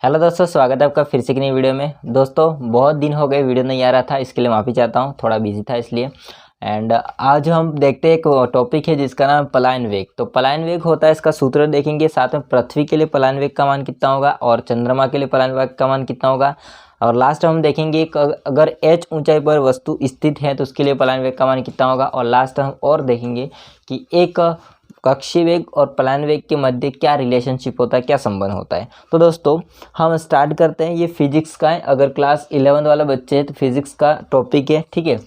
Hello दोस्तों, स्वागत है आपका फिर से एक नई वीडियो में। दोस्तों बहुत दिन हो गए वीडियो नहीं आ रहा था, इसके लिए माफ़ी चाहता हूँ, थोड़ा बिजी था इसलिए। एंड आज हम देखते हैं एक टॉपिक है जिसका नाम पलायन वेग। तो पलायन वेग होता है, इसका सूत्र देखेंगे, साथ में पृथ्वी के लिए पलायन वेग का मान कितना होगा और चंद्रमा के लिए पलायन वेग का मान कितना होगा। और लास्ट हम देखेंगे अगर h ऊंचाई पर वस्तु स्थित है तो उसके लिए पलायन वेग का मान कितना होगा। और लास्ट हम और देखेंगे कि एक कक्षीय वेग और पलायन वेग के मध्य क्या रिलेशनशिप होता है, क्या संबंध होता है। तो दोस्तों हम स्टार्ट करते हैं। ये फिजिक्स का है, अगर क्लास 11 वाला बच्चे हैं तो फिजिक्स का टॉपिक है, ठीक है।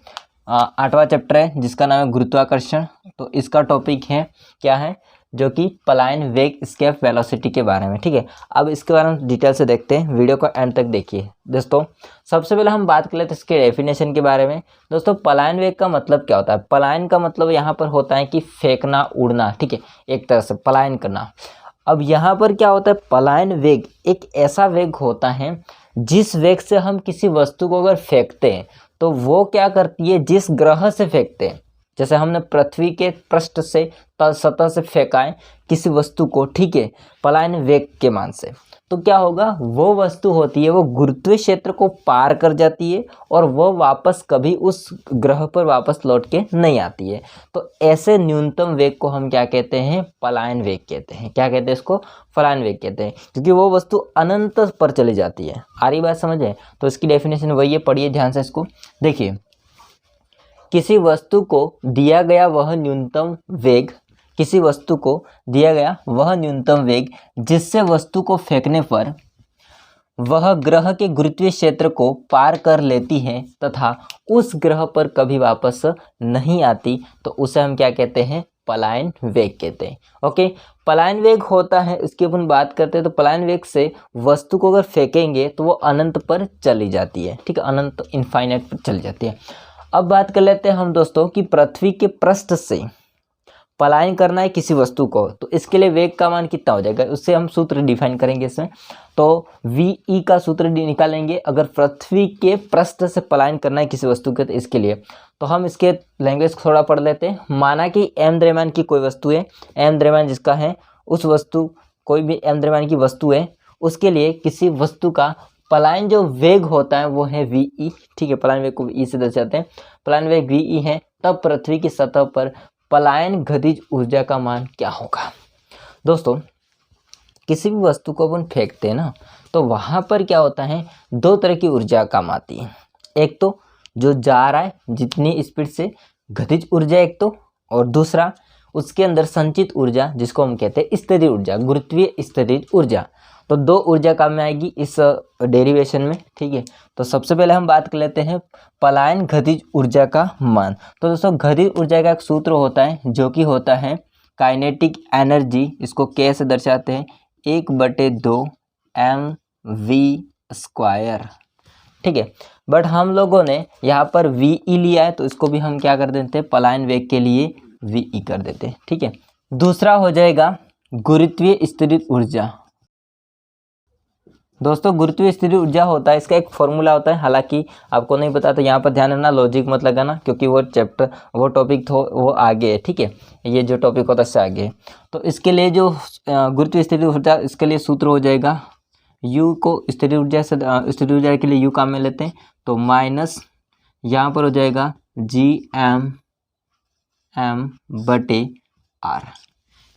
8वां चैप्टर है जिसका नाम है गुरुत्वाकर्षण। तो इसका टॉपिक है क्या है, जो कि पलायन वेग स्केप वेलोसिटी के बारे में, ठीक है। अब इसके बारे में डिटेल से देखते हैं, वीडियो को एंड तक देखिए। दोस्तों सबसे पहले हम बात कर लेते हैं इसके डेफिनेशन के बारे में। दोस्तों पलायन वेग का मतलब क्या होता है। पलायन का मतलब यहाँ पर होता है कि फेंकना, उड़ना, ठीक है, एक तरह से पलायन करना। अब यहाँ पर क्या होता है, पलायन वेग एक ऐसा वेग होता है जिस वेग से हम किसी वस्तु को अगर फेंकते हैं तो वो क्या करती है, जिस ग्रह से फेंकते हैं, जैसे हमने पृथ्वी के पृष्ठ से तल सतह से फेंका है किसी वस्तु को, ठीक है, पलायन वेग के मान से, तो क्या होगा, वो वस्तु होती है वो गुरुत्वीय क्षेत्र को पार कर जाती है और वो वापस कभी उस ग्रह पर वापस लौट के नहीं आती है। तो ऐसे न्यूनतम वेग को हम क्या कहते हैं, पलायन वेग कहते हैं। क्या कहते हैं इसको, पलायन वेग कहते हैं, क्योंकि वो वस्तु अनंत पर चली जाती है। आ रही बात समझ है। तो इसकी डेफिनेशन वही है, पढ़िए ध्यान से इसको। देखिए, किसी वस्तु को दिया गया वह न्यूनतम वेग, किसी वस्तु को दिया गया वह न्यूनतम वेग जिससे वस्तु को फेंकने पर वह ग्रह के गुरुत्वीय क्षेत्र को पार कर लेती है तथा उस ग्रह पर कभी वापस नहीं आती, तो उसे हम क्या कहते हैं, पलायन वेग कहते हैं। ओके, पलायन वेग होता है, इसकी अपन बात करते हैं। तो पलायन वेग से वस्तु को अगर फेंकेंगे तो वो अनंत पर चली जाती है, ठीक है, अनंत इनफाइनाइट पर चली जाती है। अब बात कर लेते हैं हम दोस्तों कि पृथ्वी के पृष्ठ से पलायन करना है किसी वस्तु को, तो इसके लिए वेग का मान कितना हो जाएगा, उससे हम सूत्र डिफाइन करेंगे इसमें। तो वी का सूत्र निकालेंगे अगर पृथ्वी के पृष्ठ से पलायन करना है किसी वस्तु के, तो इसके लिए तो हम इसके लैंग्वेज थोड़ा पढ़ लेते हैं। माना कि एम द्रव्यमान की कोई वस्तु है, एम द्रव्यमान जिसका है, उस वस्तु, कोई भी एम द्रव्यमान की वस्तु है, उसके लिए किसी वस्तु का पलायन जो वेग होता है वो है वी, ठीक है, पलायन वेग को ई से दर्शाते हैं। पलायन वेग वी है, तब पृथ्वी की सतह पर पलायन गतिज ऊर्जा का मान क्या होगा। दोस्तों किसी भी वस्तु को अपन फेंकते हैं ना, तो वहां पर क्या होता है, दो तरह की ऊर्जा काम आती है। एक तो जो जा रहा है जितनी स्पीड से, गतिज ऊर्जा एक तो, और दूसरा उसके अंदर संचित ऊर्जा जिसको हम कहते हैं स्थितिज ऊर्जा, गुरुत्वीय स्थितिज ऊर्जा। तो दो ऊर्जा काम में आएगी इस डेरिवेशन में, ठीक है। तो सबसे पहले हम बात कर लेते हैं पलायन गतिज ऊर्जा का मान। तो दोस्तों गतिज ऊर्जा का एक सूत्र होता है जो कि होता है काइनेटिक एनर्जी, इसको K से दर्शाते हैं 1/2 mv², ठीक है। बट हम लोगों ने यहाँ पर वी लिया है, तो इसको भी हम क्या कर देते हैं, पलायन वेग के लिए वी कर देते हैं, ठीक है। दूसरा हो जाएगा गुरुत्वीय स्थितिज ऊर्जा। दोस्तों गुरुत्वीय स्थितिज ऊर्जा होता है, इसका एक फॉर्मूला होता है, हालांकि आपको नहीं पता तो यहाँ पर ध्यान रखना, लॉजिक मत लगाना, क्योंकि वो चैप्टर, वो टॉपिक तो वो आगे है, ठीक है, ये जो टॉपिक होता है इससे आगे है। तो इसके लिए जो गुरुत्वीय स्थितिज ऊर्जा, इसके लिए सूत्र हो जाएगा यू को स्थितिज ऊर्जा से, स्थितिज ऊर्जा के लिए यू काम में लेते हैं, तो माइनस यहाँ पर हो जाएगा Gm/r।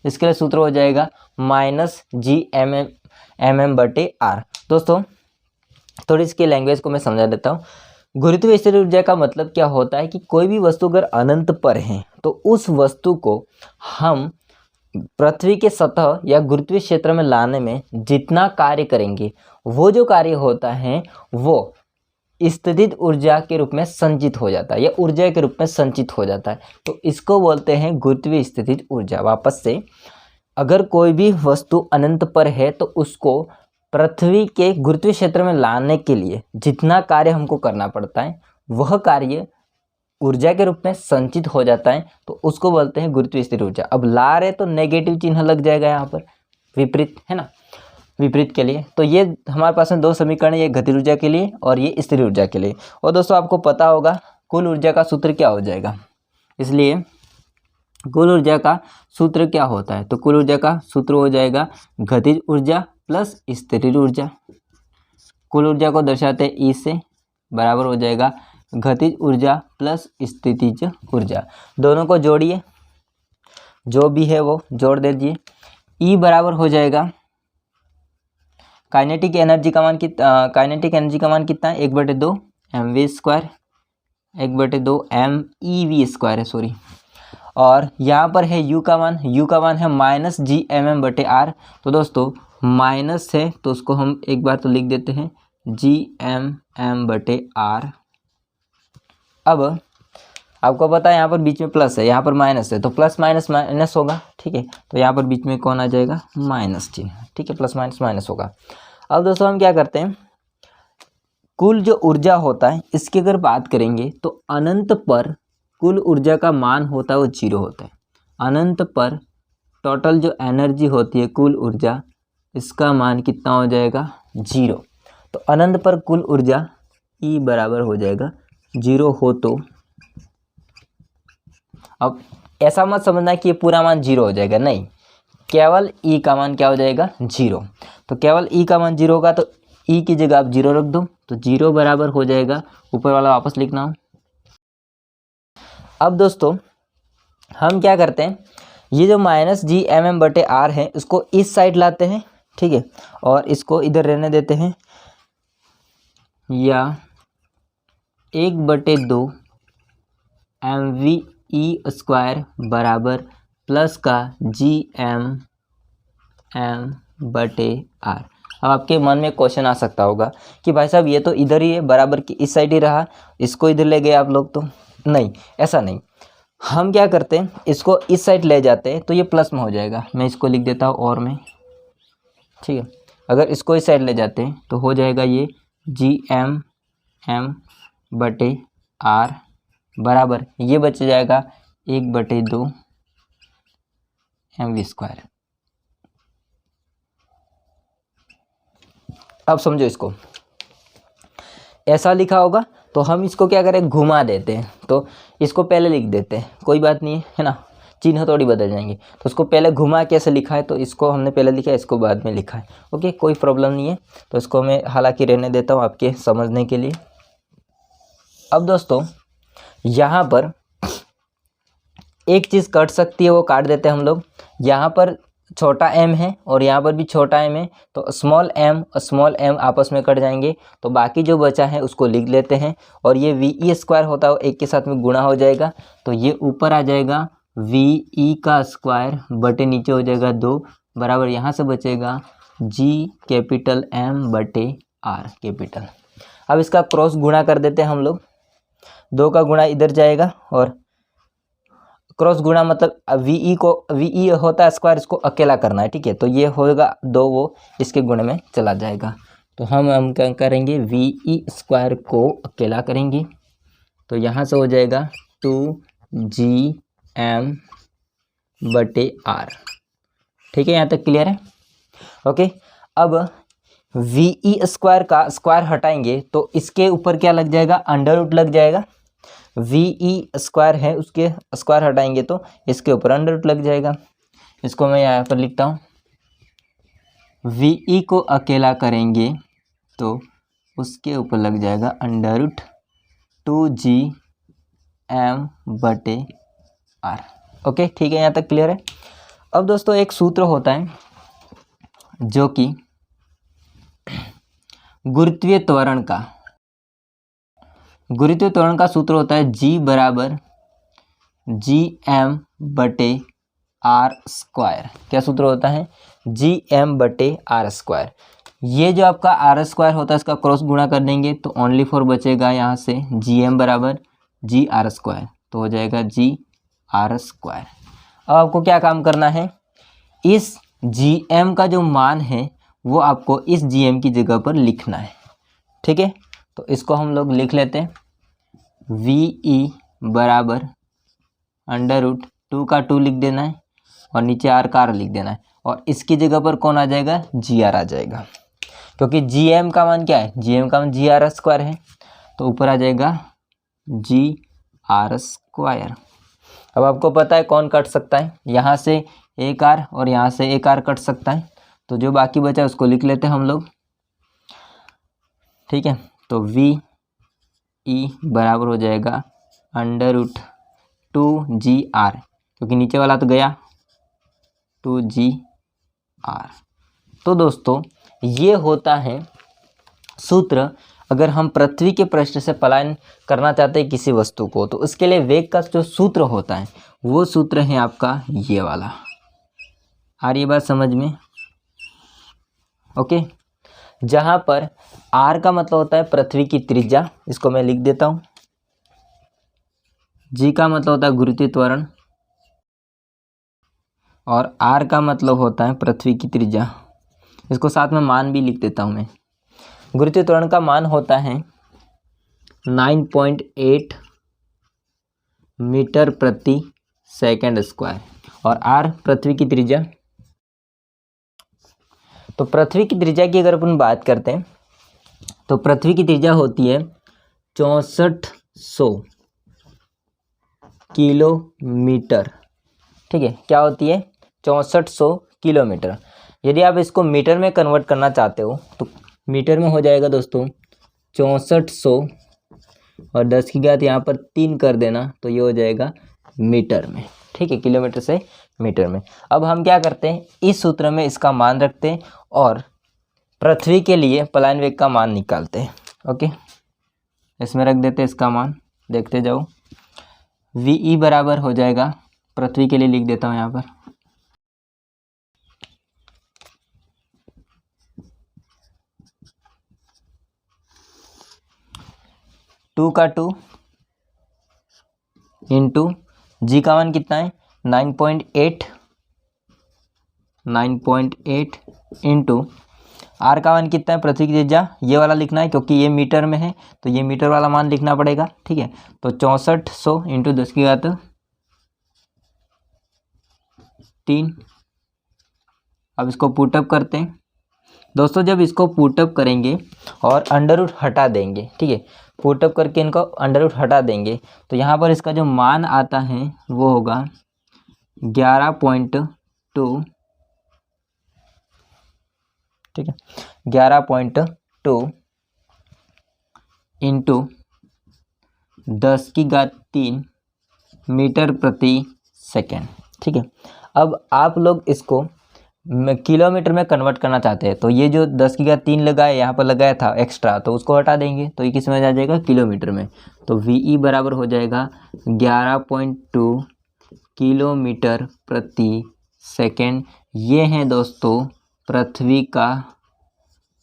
इसके लिए सूत्र हो जाएगा -Gm/r। दोस्तों थोड़ी इसकी लैंग्वेज को मैं समझा देता हूँ। गुरुत्वीय स्थितिज ऊर्जा का मतलब क्या होता है कि कोई भी वस्तु अगर अनंत पर है तो उस वस्तु को हम पृथ्वी के सतह या गुरुत्वीय क्षेत्र में लाने में जितना कार्य करेंगे, वो जो कार्य होता है वो स्थितिज ऊर्जा के रूप में संचित हो जाता है या ऊर्जा के रूप में संचित हो जाता है। तो इसको बोलते हैं गुरुत्वीय स्थितिज ऊर्जा। वापस से, अगर कोई भी वस्तु अनंत पर है तो उसको पृथ्वी के गुरुत्वीय क्षेत्र में लाने के लिए जितना कार्य हमको करना पड़ता है वह कार्य ऊर्जा के रूप में संचित हो जाता है, तो उसको बोलते हैं गुरुत्वीय स्थितिज ऊर्जा। अब ला रहे तो नेगेटिव चिन्ह लग जाएगा यहाँ पर, विपरीत है ना, विपरीत के लिए। तो ये हमारे पास में दो समीकरण है, ये गतिज ऊर्जा के लिए और ये स्थिर ऊर्जा के लिए। और दोस्तों आपको पता होगा कुल ऊर्जा का सूत्र क्या हो जाएगा, इसलिए कुल ऊर्जा का सूत्र क्या होता है, तो कुल ऊर्जा का सूत्र हो जाएगा गतिज ऊर्जा प्लस स्थिर ऊर्जा। कुल ऊर्जा को दर्शाते हैं ई से, बराबर हो जाएगा गतिज ऊर्जा प्लस स्थितिज ऊर्जा। दोनों को जोड़िए, जो भी है वो जोड़ दीजिए। ई बराबर हो जाएगा काइनेटिक एनर्जी का मान कितना है, 1/2 mv², 1/2 MEV² है, सॉरी। और यहाँ पर है u का मान है -Gmm/r। तो दोस्तों माइनस है तो उसको हम एक बार तो लिख देते हैं Gmm/r। अब आपको पता है यहाँ पर बीच में प्लस है, यहाँ पर माइनस है, तो प्लस माइनस माइनस होगा, ठीक है। तो यहाँ पर बीच में कौन आ जाएगा, माइनस चिन्ह, ठीक है, प्लस माइनस माइनस होगा। अब दोस्तों हम क्या करते हैं, कुल जो ऊर्जा होता है इसकी अगर बात करेंगे तो अनंत पर कुल ऊर्जा का मान होता है वो 0 होता है। अनंत पर टोटल जो एनर्जी होती है, कुल ऊर्जा, इसका मान कितना हो जाएगा, 0। तो अनंत पर कुल ऊर्जा E बराबर हो जाएगा 0 हो तो। अब ऐसा मत समझना कि ये पूरा मान 0 हो जाएगा, नहीं, केवल E का मान क्या हो जाएगा, 0। तो केवल E का मान 0 होगा तो E की जगह आप 0 रख दो, तो 0 बराबर हो जाएगा, ऊपर वाला वापस लिखना हो। अब दोस्तों हम क्या करते हैं, ये जो -Gmm/r है इसको इस साइड लाते हैं, ठीक है, और इसको इधर रहने देते हैं, या 1/2 mve² बराबर प्लस का Gmm/r। अब आपके मन में क्वेश्चन आ सकता होगा कि भाई साहब ये तो इधर ही है, बराबर की इस साइड ही रहा, इसको इधर ले गए आप लोग, तो नहीं, ऐसा नहीं। हम क्या करते हैं, इसको इस साइड ले जाते हैं तो ये प्लस में हो जाएगा, मैं इसको लिख देता हूँ और में, ठीक है। अगर इसको इस साइड ले जाते हैं तो हो जाएगा ये Gmm/r बराबर, ये बच जाएगा 1/2 mv²। अब समझो, इसको ऐसा लिखा होगा तो हम इसको क्या करें, घुमा देते हैं, तो इसको पहले लिख देते हैं, कोई बात नहीं है ना, चिन्ह थोड़ी बदल जाएंगे। तो उसको पहले घुमा कैसे लिखा है, तो इसको हमने पहले लिखा है, इसको बाद में लिखा है, ओके, कोई प्रॉब्लम नहीं है। तो इसको मैं हालांकि रहने देता हूँ आपके समझने के लिए। अब दोस्तों यहाँ पर एक चीज़ कट सकती है, वो काट देते हैं हम लोग। यहाँ पर छोटा m है और यहाँ पर भी छोटा m है, तो स्मॉल m और स्मॉल m आपस में कट जाएंगे, तो बाकी जो बचा है उसको लिख लेते हैं। और ये ve² होता है वो एक के साथ में गुणा हो जाएगा, तो ये ऊपर आ जाएगा ve² बटे नीचे हो जाएगा 2 बराबर, यहाँ से बचेगा Gm/r कैपिटल। अब इसका क्रॉस गुणा कर देते हैं हम लोग, 2 का गुणा इधर जाएगा और क्रॉस गुणा मतलब ve होता है स्क्वायर, इसको अकेला करना है, ठीक है। तो ये होगा 2, वो इसके गुणे में चला जाएगा, तो हम क्या करेंगे, ve² को अकेला करेंगे, तो यहाँ से हो जाएगा 2Gm/r, ठीक है, यहाँ तक क्लियर है, ओके। अब ve² का स्क्वायर हटाएंगे तो इसके ऊपर क्या लग जाएगा, अंडर रूट लग जाएगा। ve² है, उसके स्क्वायर हटाएंगे तो इसके ऊपर अंडर रूट लग जाएगा। इसको मैं यहाँ पर लिखता हूँ, ve को अकेला करेंगे तो उसके ऊपर लग जाएगा अंडर रूट 2Gm/r, ओके, ठीक है, यहाँ तक क्लियर है। अब दोस्तों एक सूत्र होता है जो कि गुरुत्वीय त्वरण का सूत्र होता है G बराबर Gm/r²। क्या सूत्र होता है, Gm/r²। ये जो आपका r² होता है इसका क्रॉस गुणा कर देंगे तो ओनली फॉर बचेगा यहाँ से Gm बराबर Gr², तो हो जाएगा Gr²। अब आपको क्या काम करना है, इस Gm का जो मान है वो आपको इस Gm की जगह पर लिखना है, ठीक है। तो इसको हम लोग लिख लेते हैं, ve बराबर अंडर रूट 2 का 2 लिख देना है और नीचे r का r लिख देना है, और इसकी जगह पर कौन आ जाएगा, Gr आ जाएगा, क्योंकि Gm का मान क्या है, Gm का मान Gr² है, तो ऊपर आ जाएगा Gr²। अब आपको पता है कौन कट सकता है, यहाँ से एक r और यहाँ से एक r कट सकता है, तो जो बाकी बचा उसको लिख लेते हैं हम लोग। ठीक है। तो वी ई बराबर हो जाएगा √2GR, क्योंकि नीचे वाला तो गया 2GR। तो दोस्तों ये होता है सूत्र। अगर हम पृथ्वी के पृष्ठ से पलायन करना चाहते हैं किसी वस्तु को, तो उसके लिए वेग का जो सूत्र होता है वो सूत्र है आपका ये वाला। आ रही बात समझ में? ओके। जहाँ पर R का मतलब होता है पृथ्वी की त्रिज्या, इसको मैं लिख देता हूँ। G का मतलब होता है गुरुत्वीय त्वरण, और R का मतलब होता है पृथ्वी की त्रिज्या। इसको साथ में मान भी लिख देता हूँ मैं। गुरुत्वीय त्वरण का मान होता है 9.8 मीटर प्रति सेकंड स्क्वायर, और R पृथ्वी की त्रिज्या। तो पृथ्वी की त्रिज्या की अगर अपन बात करते हैं तो पृथ्वी की त्रिज्या होती है 6400 किलोमीटर। ठीक है, क्या होती है? 6400 किलोमीटर। यदि आप इसको मीटर में कन्वर्ट करना चाहते हो तो मीटर में हो जाएगा दोस्तों 6400, और 10 की घात यहाँ पर 3 कर देना, तो ये हो जाएगा मीटर में। ठीक है, किलोमीटर से मीटर में। अब हम क्या करते हैं, इस सूत्र में इसका मान रखते हैं और पृथ्वी के लिए पलायन वेग का मान निकालते हैं। ओके, इसमें रख देते हैं इसका मान, देखते जाओ। वी बराबर हो जाएगा, पृथ्वी के लिए लिख देता हूँ यहाँ पर, टू का 2 इंटू जी का मान कितना है 9.8 इंटू आर का मान कितना है पृथ्वी की त्रिज्या, ये वाला लिखना है क्योंकि ये मीटर में है तो ये मीटर वाला मान लिखना पड़ेगा। ठीक है, तो 6400 इंटू 10 की घात 3। अब इसको पुटअप करते हैं दोस्तों। जब इसको पुटअप करेंगे और अंडर रूट हटा देंगे, ठीक है, पुटअप करके इनको अंडर रूट हटा देंगे, तो यहाँ पर इसका जो मान आता है वो होगा 11.2। ठीक है, 11.2 इंटू 10 की घात 3 मीटर प्रति सेकेंड। ठीक है, अब आप लोग इसको किलोमीटर में कन्वर्ट करना चाहते हैं, तो ये जो 10 की घात 3 लगाए यहाँ पर लगाया था एक्स्ट्रा, तो उसको हटा देंगे, तो ये किस में आ जाएगा, किलोमीटर में। तो वी बराबर हो जाएगा 11.2 किलोमीटर प्रति सेकेंड। ये है दोस्तों पृथ्वी का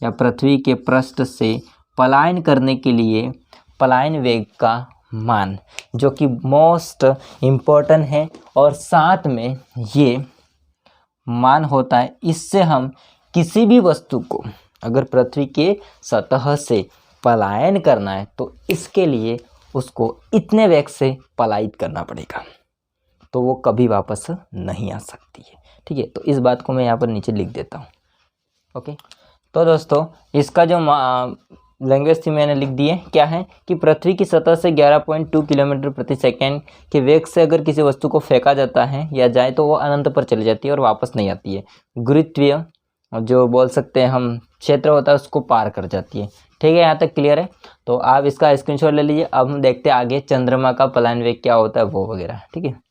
या पृथ्वी के पृष्ठ से पलायन करने के लिए पलायन वेग का मान, जो कि मोस्ट इम्पोर्टेंट है, और साथ में ये मान होता है, इससे हम किसी भी वस्तु को अगर पृथ्वी के सतह से पलायन करना है तो इसके लिए उसको इतने वेग से पलायित करना पड़ेगा, तो वो कभी वापस नहीं आ सकती है। ठीक है, तो इस बात को मैं यहाँ पर नीचे लिख देता हूँ। ओके, तो दोस्तों इसका जो लैंग्वेज थी मैंने लिख दी है, क्या है कि पृथ्वी की सतह से 11.2 किलोमीटर प्रति सेकेंड के वेग से अगर किसी वस्तु को फेंका जाता है या जाए तो वो अनंत पर चली जाती है और वापस नहीं आती है। गुरुत्वीय जो बोल सकते हैं हम क्षेत्र होता है उसको पार कर जाती है। ठीक है, यहाँ तक क्लियर है? तो आप इसका स्क्रीनशॉट ले लीजिए। अब हम देखते हैं आगे चंद्रमा का पलायन वेग क्या होता है वो वगैरह। ठीक है,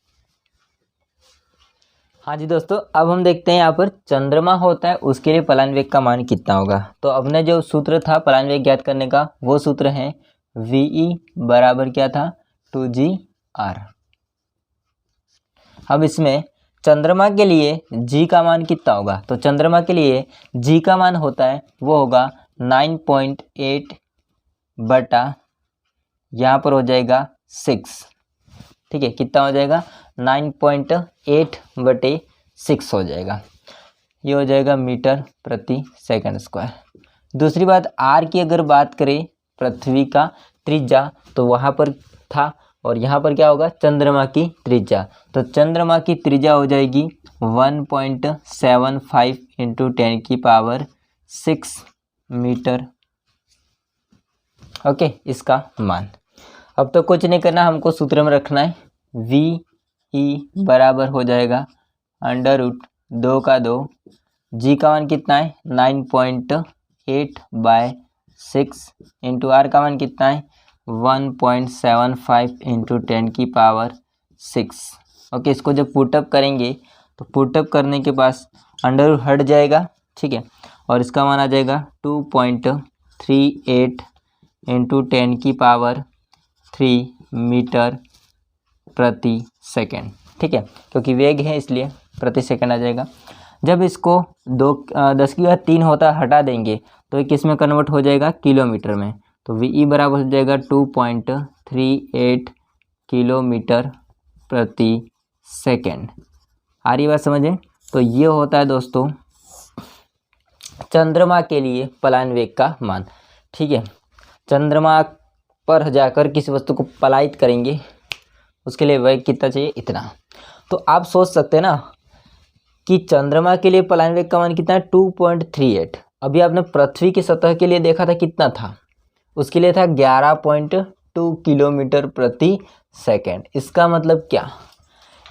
हाँ जी दोस्तों, अब हम देखते हैं यहाँ पर चंद्रमा होता है उसके लिए पलायन वेग का मान कितना होगा। तो अपने जो सूत्र था पलायन वेग ज्ञात करने का वो सूत्र है वी बराबर क्या था 2GR। अब इसमें चंद्रमा के लिए जी का मान कितना होगा, तो चंद्रमा के लिए जी का मान होता है वो होगा 9.8 बटा यहाँ पर हो जाएगा 6। ठीक है, कितना हो जाएगा 9.8 बटे 6 हो जाएगा, ये हो जाएगा मीटर प्रति सेकंड स्क्वायर। दूसरी बात आर की अगर बात करें पृथ्वी का त्रिज्या, तो वहाँ पर था, और यहाँ पर क्या होगा चंद्रमा की त्रिज्या, तो चंद्रमा की त्रिज्या हो जाएगी 1.75 इंटू 10 की पावर 6 मीटर। ओके, इसका मान अब तो कुछ नहीं करना, हमको सूत्र में रखना है। वी बराबर हो जाएगा अंडर रूट 2 का 2, जी का मान कितना है 9.8 बाय 6 इंटू आर का मान कितना है 1.75 इंटू 10⁶। ओके, इसको जब पुटअप करेंगे तो पुटअप करने के पास अंडर रूट हट जाएगा, ठीक है, और इसका मान आ जाएगा 2.38 इंटू 10⁻³ मीटर प्रति सेकेंड, ठीक है, क्योंकि वेग है इसलिए प्रति सेकंड आ जाएगा। जब इसको 10⁻³ होता हटा देंगे तो ये किस में कन्वर्ट हो जाएगा किलोमीटर में, तो वी बराबर हो जाएगा 2.38 किलोमीटर प्रति सेकेंड। आ रही बात समझे? तो ये होता है दोस्तों चंद्रमा के लिए पलायन वेग का मान, ठीक है। चंद्रमा पर जाकर किसी वस्तु को पलायित करेंगे, उसके लिए वेग कितना चाहिए, इतना। तो आप सोच सकते हैं ना कि चंद्रमा के लिए पलायन वेग का मान कितना है 2.38। अभी आपने पृथ्वी की सतह के लिए देखा था कितना था, उसके लिए था 11.2 किलोमीटर प्रति सेकेंड। इसका मतलब क्या,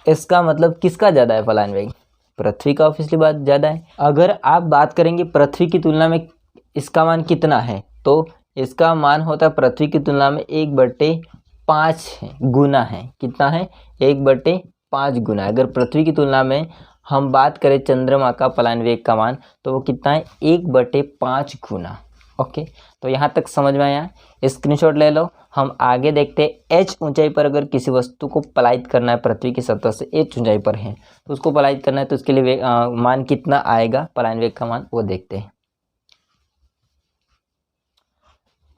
इसका मतलब किसका ज़्यादा है पलायन वेग, पृथ्वी का ऑब्वियसली बात ज़्यादा है। अगर आप बात करेंगे पृथ्वी की तुलना में इसका मान कितना है, तो इसका मान होता है पृथ्वी की तुलना में 1/5 गुना है। कितना है, 1/5 गुना। अगर पृथ्वी की तुलना में हम बात करें चंद्रमा का पलायन वेग का मान, तो वो कितना है 1/5 गुना। ओके, तो यहाँ तक समझ में आया, स्क्रीनशॉट ले लो। हम आगे देखते हैं h ऊंचाई पर अगर किसी वस्तु को पलायित करना है, पृथ्वी की सतह से h ऊंचाई पर है तो उसको पलायित करना है, तो उसके लिए मान कितना आएगा पलायन वेग का मान, वो देखते हैं।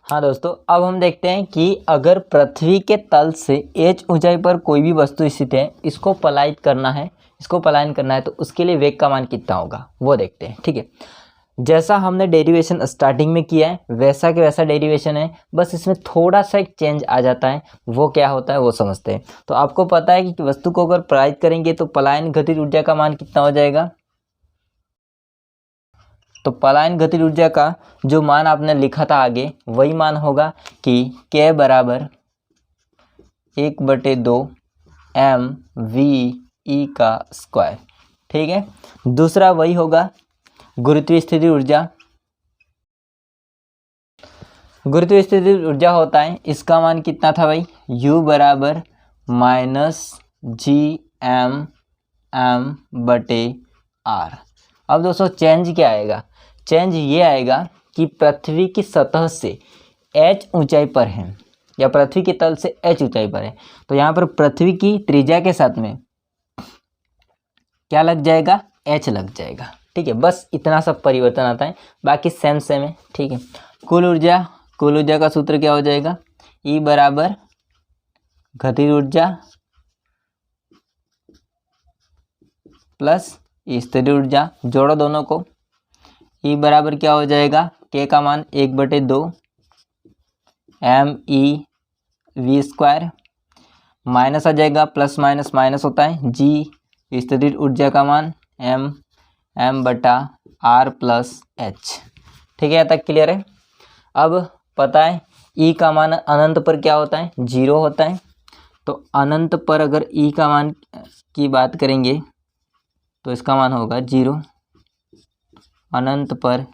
हाँ दोस्तों, अब हम देखते हैं कि अगर पृथ्वी के तल से h ऊंचाई पर कोई भी वस्तु स्थित है, इसको पलायित करना है, इसको पलायन करना है, तो उसके लिए वेग का मान कितना होगा वो देखते हैं, ठीक है। जैसा हमने डेरिवेशन स्टार्टिंग में किया है वैसा के वैसा डेरिवेशन है, बस इसमें थोड़ा सा एक चेंज आ जाता है। वो क्या होता है वो समझते हैं। तो आपको पता है कि वस्तु को अगर पलायित करेंगे तो पलायन गतिज ऊर्जा का मान कितना हो जाएगा, तो पलायन गतिज ऊर्जा का जो मान आपने लिखा था आगे वही मान होगा कि K बराबर 1/2 mv/e का स्क्वायर, ठीक है। दूसरा वही होगा गुरुत्वीय स्थिति ऊर्जा। गुरुत्वीय स्थिति ऊर्जा होता है, इसका मान कितना था भाई, U बराबर -gm/m/r। अब दोस्तों चेंज क्या आएगा, चेंज ये आएगा कि पृथ्वी की सतह से h ऊंचाई पर है या पृथ्वी के तल से h ऊंचाई पर है, तो यहाँ पर पृथ्वी की त्रिज्या के साथ में क्या लग जाएगा, h लग जाएगा, ठीक है। बस इतना सब परिवर्तन आता है, बाकी सेम सेम है, ठीक है। कुल ऊर्जा का सूत्र क्या हो जाएगा, E बराबर गतिज ऊर्जा प्लस स्थिर ऊर्जा, जोड़ो दोनों को। E बराबर क्या हो जाएगा, K का मान 1/2 mE/v², माइनस आ जाएगा, प्लस माइनस माइनस होता है, G स्थिर ऊर्जा का मान m/r + h, ठीक है। यहाँ तक क्लियर है। अब पता है E का मान अनंत पर क्या होता है, 0 होता है। तो अनंत पर अगर E का मान की बात करेंगे तो इसका मान होगा 0। अनंत पर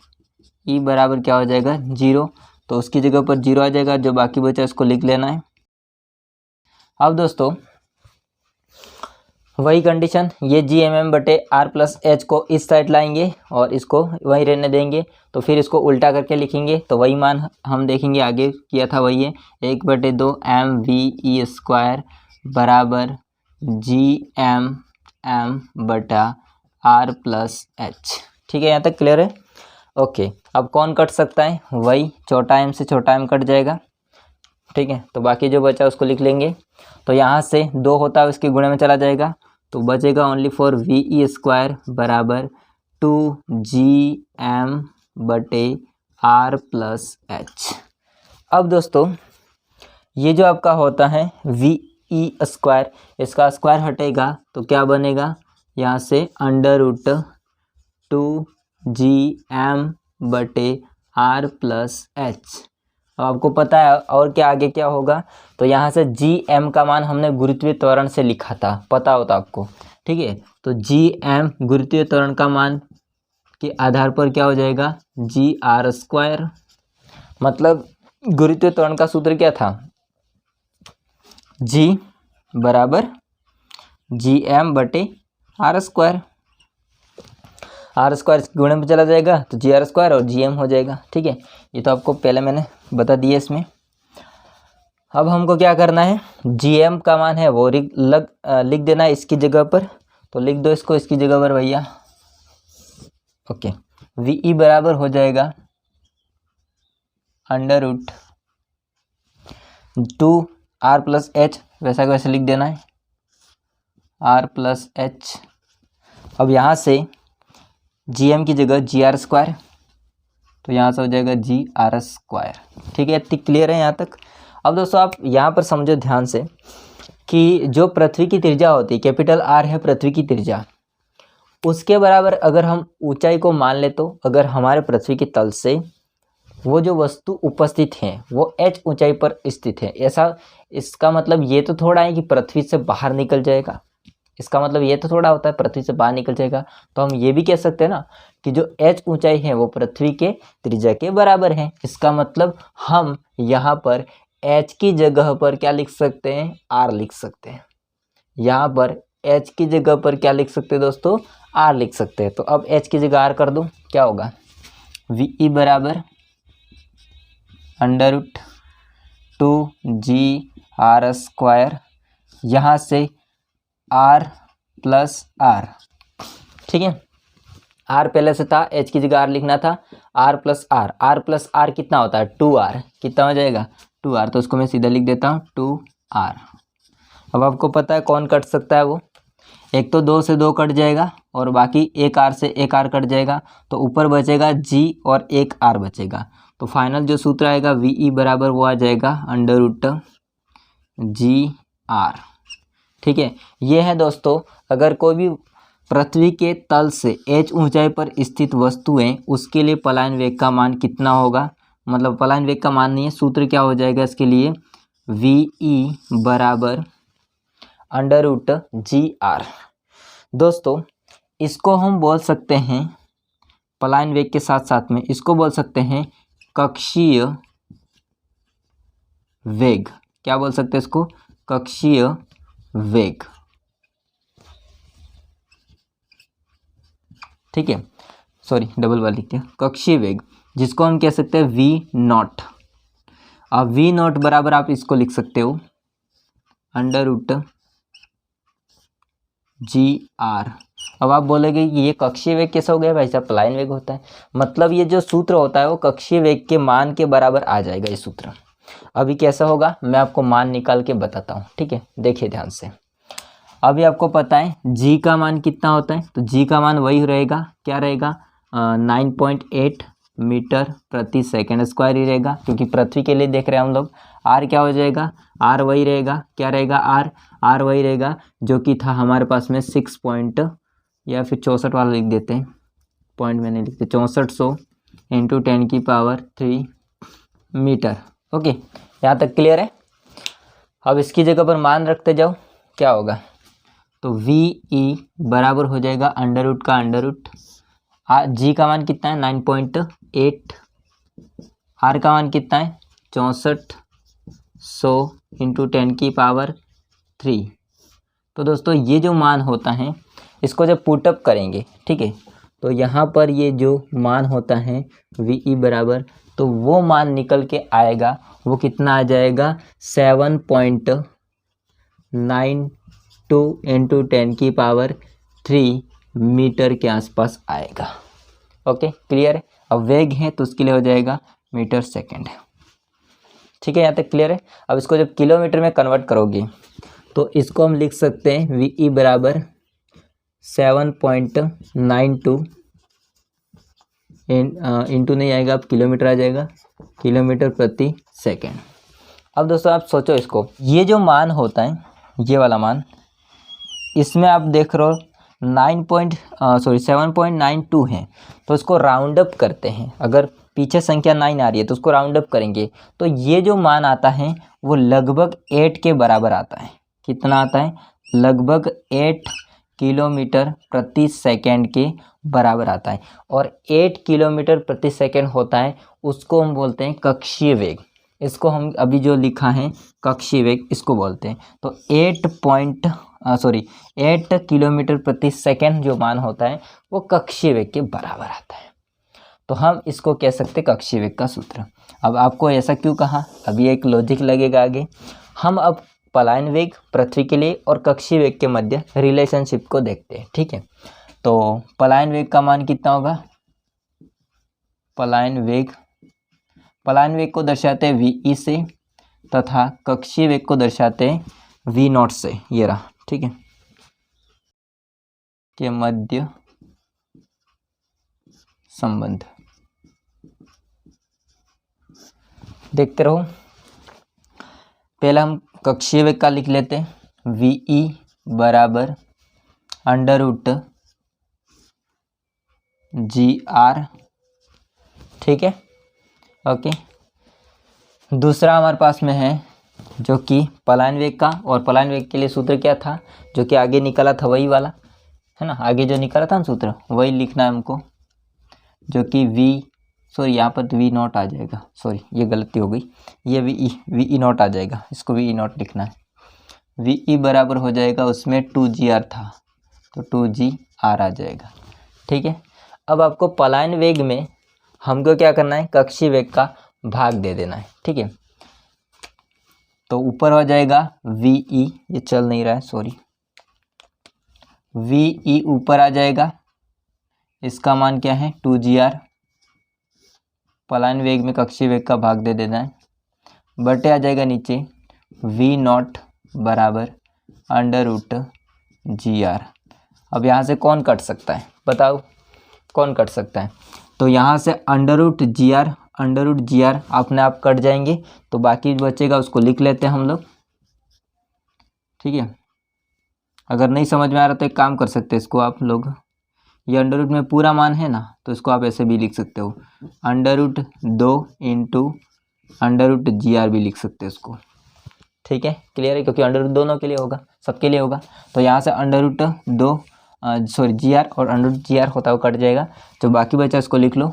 E बराबर क्या हो जाएगा 0, तो उसकी जगह पर 0 आ जाएगा, जो बाकी बचा उसको लिख लेना है। अब दोस्तों वही कंडीशन, ये gmm/r + h को इस साइड लाएंगे और इसको वहीं रहने देंगे, तो फिर इसको उल्टा करके लिखेंगे तो वही मान हम देखेंगे आगे किया था वही है, 1/2 mv/e² बराबर gmm/r + h, ठीक है। यहाँ तक क्लियर है। ओके, अब कौन कट सकता है, वही छोटा m से छोटा m कट जाएगा, ठीक है। तो बाकी जो बचा उसको लिख लेंगे। तो यहाँ से 2 होता है उसके गुणे में चला जाएगा, तो बचेगा ओनली फॉर ve² बराबर 2gm/r + h। अब दोस्तों ये जो आपका होता है ve², इसका स्क्वायर हटेगा तो क्या बनेगा, यहाँ से √2gm/r + h। आपको पता है और क्या आगे क्या होगा, तो यहाँ से gm का मान हमने गुरुत्वीय त्वरण से लिखा था, पता होता आपको, ठीक है। तो gm गुरुत्वीय त्वरण का मान के आधार पर क्या हो जाएगा, gr²। मतलब गुरुत्वीय त्वरण का सूत्र क्या था, G बराबर GM बटे आर स्क्वायर। आर स्क्वायर गुणे में चला जाएगा तो GR स्क्वायर और GM हो जाएगा। ठीक है, ये तो आपको पहले मैंने बता दिया इसमें। अब हमको क्या करना है, GM का मान है वो लिख देना है इसकी जगह पर, तो लिख दो इसको इसकी जगह पर भैया। ओके, VE बराबर हो जाएगा √2 R प्लस H, वैसा वैसे लिख देना है R प्लस H। अब यहाँ से GM की जगह GR स्क्वायर, तो यहाँ से हो जाएगा GR स्क्वायर। ठीक है, इतनी क्लियर है यहाँ तक। अब दोस्तों आप यहाँ पर समझो ध्यान से कि जो पृथ्वी की त्रिज्या होती है, कैपिटल R है पृथ्वी की त्रिज्या, उसके बराबर अगर हम ऊंचाई को मान ले, तो अगर हमारे पृथ्वी के तल से वो जो वस्तु उपस्थित है वो h ऊंचाई पर स्थित है, ऐसा इसका मतलब ये तो थोड़ा है कि पृथ्वी से बाहर निकल जाएगा, इसका मतलब ये तो थोड़ा होता है पृथ्वी से बाहर निकल जाएगा। तो हम ये भी कह सकते हैं ना कि जो h ऊंचाई है वो पृथ्वी के त्रिज्या के बराबर है। इसका मतलब हम यहाँ पर h की जगह पर क्या लिख सकते हैं, r लिख सकते हैं। यहाँ पर h की जगह पर क्या लिख सकते हैं दोस्तों, r लिख सकते हैं। तो अब h की जगह r कर दूँ, क्या होगा, VE बराबर √2 GR स्क्वायर, यहाँ से R प्लस R। ठीक है, R पहले से था, H की जगह R लिखना था, R प्लस R कितना होता है 2R, कितना हो जाएगा 2R, तो उसको मैं सीधा लिख देता हूँ 2R। अब आपको पता है कौन कट सकता है, वो एक तो 2 से 2 कट जाएगा और बाकी एक R से एक R कट जाएगा, तो ऊपर बचेगा G और एक R बचेगा। तो फाइनल जो सूत्र आएगा VE बराबर वो आ जाएगा √GR। ठीक है, ये है दोस्तों, अगर कोई भी पृथ्वी के तल से h ऊंचाई पर स्थित वस्तुएं, उसके लिए पलायन वेग का मान कितना होगा, मतलब पलायन वेग का मान नहीं है, सूत्र क्या हो जाएगा इसके लिए, VE बराबर √GR। दोस्तों इसको हम बोल सकते हैं, पलायन वेग के साथ साथ में इसको बोल सकते हैं कक्षीय वेग। क्या बोल सकते हैं इसको, कक्षीय वेग। ठीक है, सॉरी डबल बार लिखते हैं, कक्षीय वेग, जिसको हम कह सकते हैं V0। अब V0 बराबर आप इसको लिख सकते हो √GR। अब आप बोलेंगे कि ये कक्षीय वेग कैसा हो गया भाई साहब, पलायन वेग होता है, मतलब ये जो सूत्र होता है वो कक्षीय वेग के मान के बराबर आ जाएगा ये सूत्र। अभी कैसा होगा मैं आपको मान निकाल के बताता हूँ। ठीक है, देखिए ध्यान से। अभी आपको पता है G का मान कितना होता है, तो G का मान वही रहेगा, क्या रहेगा 9.8 मीटर प्रति सेकंड स्क्वायर ही रहेगा, क्योंकि पृथ्वी के लिए देख रहे हैं हम लोग। R क्या हो जाएगा, R वही रहेगा, क्या रहेगा R वही रहेगा जो कि था हमारे पास में 6 पॉइंट, या फिर 64 वाला लिख देते हैं, पॉइंट में नहीं लिखते, 6400 इंटू 10⁻³ मीटर। ओके, यहाँ तक क्लियर है। अब इसकी जगह पर मान रखते जाओ, क्या होगा, तो VE बराबर हो जाएगा √ का √ G का मान कितना है 9.8, R का मान कितना है 6400 इंटू 10⁻³। तो दोस्तों ये जो मान होता है इसको जब पुटअप करेंगे, ठीक है, तो यहाँ पर ये जो मान होता है VE बराबर, तो वो मान निकल के आएगा, वो कितना आ जाएगा 7.92 इंटू 10⁻³ मीटर के आसपास आएगा। ओके, क्लियर है। अब वेग है तो उसके लिए हो जाएगा मीटर सेकंड। ठीक है, यहाँ तक क्लियर है। अब इसको जब किलोमीटर में कन्वर्ट करोगे तो इसको हम लिख सकते हैं VE बराबर 7.92 इंटू नहीं आएगा, अब किलोमीटर आ जाएगा, किलोमीटर प्रति सेकंड। अब दोस्तों आप सोचो इसको, ये जो मान होता है ये वाला मान, इसमें आप देख रहे हो 7.92 है, तो इसको राउंड अप करते हैं। अगर पीछे संख्या 9 आ रही है तो उसको राउंड अप करेंगे तो ये जो मान आता है वो लगभग 8 के बराबर आता है। कितना आता है, लगभग 8 किलोमीटर प्रति सेकंड के बराबर आता है। और 8 किलोमीटर प्रति सेकंड होता है, उसको हम बोलते हैं कक्षीय वेग। इसको हम अभी जो लिखा है कक्षीय वेग, इसको बोलते हैं। तो 8 किलोमीटर प्रति सेकंड जो मान होता है वो कक्षीय वेग के बराबर आता है। तो हम इसको कह सकते हैं कक्षीय वेग का सूत्र। अब आपको ऐसा क्यों कहा, अभी एक लॉजिक लगेगा आगे। हम अब पलायन वेग पृथ्वी के लिए और कक्षीय वेग के मध्य रिलेशनशिप को देखते हैं, ठीक है। तो पलायन वेग का मान कितना होगा, पलायन वेग को दर्शाते हैं वी से, तथा कक्षीय वेग को दर्शाते हैं V0 से। ये रहा, ठीक है, के मध्य संबंध देखते रहो। पहले हम कक्षीय वेग का लिख लेते हैं, VE बराबर √GR, ठीक है, ओके। दूसरा हमारे पास में है जो कि पलायन वेग का, और पलायन वेग के लिए सूत्र क्या था, जो कि आगे निकला था वही वाला है ना, आगे जो निकला था ना सूत्र वही लिखना है हमको, जो कि यहाँ पर V0 आ जाएगा, सॉरी ये गलती हो गई, ये VE0 आ जाएगा, इसको VE0 लिखना है। VE बराबर हो जाएगा, उसमें 2GR था तो 2GR आ जाएगा, ठीक है। अब आपको पलायन वेग में हमको क्या करना है, कक्षीय वेग का भाग दे देना है, ठीक है। तो ऊपर हो जाएगा VE, ये चल नहीं रहा है, सॉरी, VE ऊपर आ जाएगा, इसका मान क्या है 2GR, पलायन वेग में कक्षीय वेग का भाग दे देना है, बटे आ जाएगा नीचे V0 बराबर √GR। अब यहाँ से कौन कट सकता है, बताओ कौन कट सकता है। तो यहाँ से √GR अपने आप कट जाएंगे, तो बाकी बचेगा उसको लिख लेते हैं हम लोग, ठीक है। अगर नहीं समझ में आ रहा तो एक काम कर सकते हैं, इसको आप लोग, ये अंडर रूट में पूरा मान है ना, तो इसको आप ऐसे भी लिख सकते हो, √2 इंटू √GR भी लिख सकते हैं इसको, ठीक है, क्लियर है, क्योंकि अंडर रूट दोनों के लिए होगा, सबके लिए होगा। तो यहाँ से GR और √GR होता हुआ कट जाएगा, जो बाकी बचा इसको लिख लो,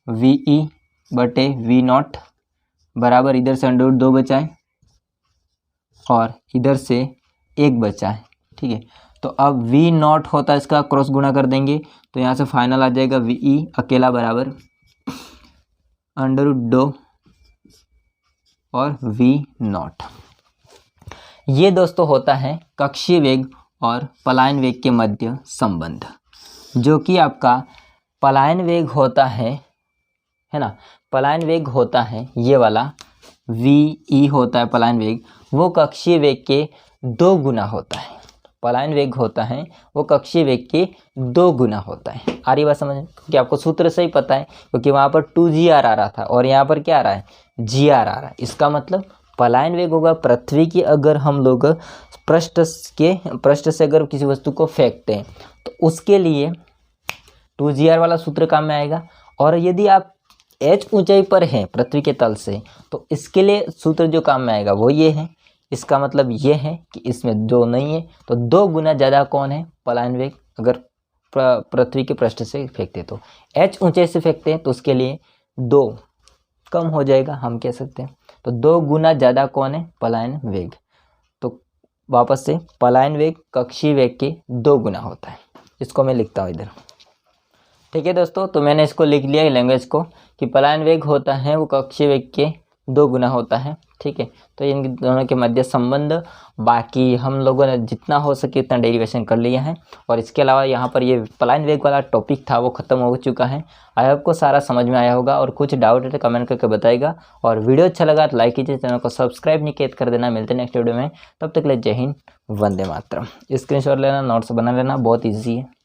VE बटे V0 बराबर, इधर से √2 बचा है और इधर से 1 बचा है, ठीक है। तो अब V0 होता है, इसका क्रॉस गुणा कर देंगे, तो यहाँ से फाइनल आ जाएगा VE अकेला बराबर √2 और V0। ये दोस्तों होता है कक्षीय वेग और पलायन वेग के मध्य संबंध, जो कि आपका पलायन वेग होता है ना, पलायन वेग होता है ये वाला VE होता है पलायन वेग, वो कक्षीय वेग के 2 गुना होता है। पलायन वेग होता है वो कक्षीय वेग के 2 गुना होता है। आ रही बात समझ में, क्योंकि आपको सूत्र से ही पता है, क्योंकि वहाँ पर 2GR आ रहा था और यहाँ पर क्या आ रहा है, GR आ रहा है। इसका मतलब पलायन वेग होगा पृथ्वी की, अगर हम लोग पृष्ठ से अगर किसी वस्तु को फेंकते हैं तो उसके लिए 2GR वाला सूत्र काम में आएगा। और यदि आप h ऊंचाई पर हैं पृथ्वी के तल से, तो इसके लिए सूत्र जो काम में आएगा वो ये है। इसका मतलब ये है कि इसमें 2 नहीं है, तो 2 गुना ज़्यादा कौन है, पलायन वेग। अगर पृथ्वी के पृष्ठ से फेंकते तो h ऊंचाई से फेंकते हैं तो उसके लिए 2 कम हो जाएगा, हम कह सकते हैं। तो 2 गुना ज़्यादा कौन है, पलायन वेग। तो वापस से पलायन वेग कक्षीय वेग के 2 गुना होता है। इसको मैं लिखता हूँ इधर, ठीक है दोस्तों। तो मैंने इसको लिख लिया लैंग्वेज को कि पलायन वेग होता है वो कक्षीय वेग के 2 गुना होता है, ठीक है। तो इन दोनों के मध्य संबंध, बाकी हम लोगों ने जितना हो सके इतना डेरिवेशन कर लिया है। और इसके अलावा यहाँ पर ये पलायन वेग वाला टॉपिक था वो ख़त्म हो चुका है। आई होप को सारा समझ में आया होगा, और कुछ डाउट है तो कमेंट करके बताइएगा। और वीडियो अच्छा लगा तो लाइक कीजिए, चैनल को सब्सक्राइब नहीं किया कर देना। मिलते हैं नेक्स्ट वीडियो में, तब तक के लिए जय हिंद, वंदे मातरम। स्क्रीनशॉट लेना, नोट्स बना लेना, बहुत ईजी है।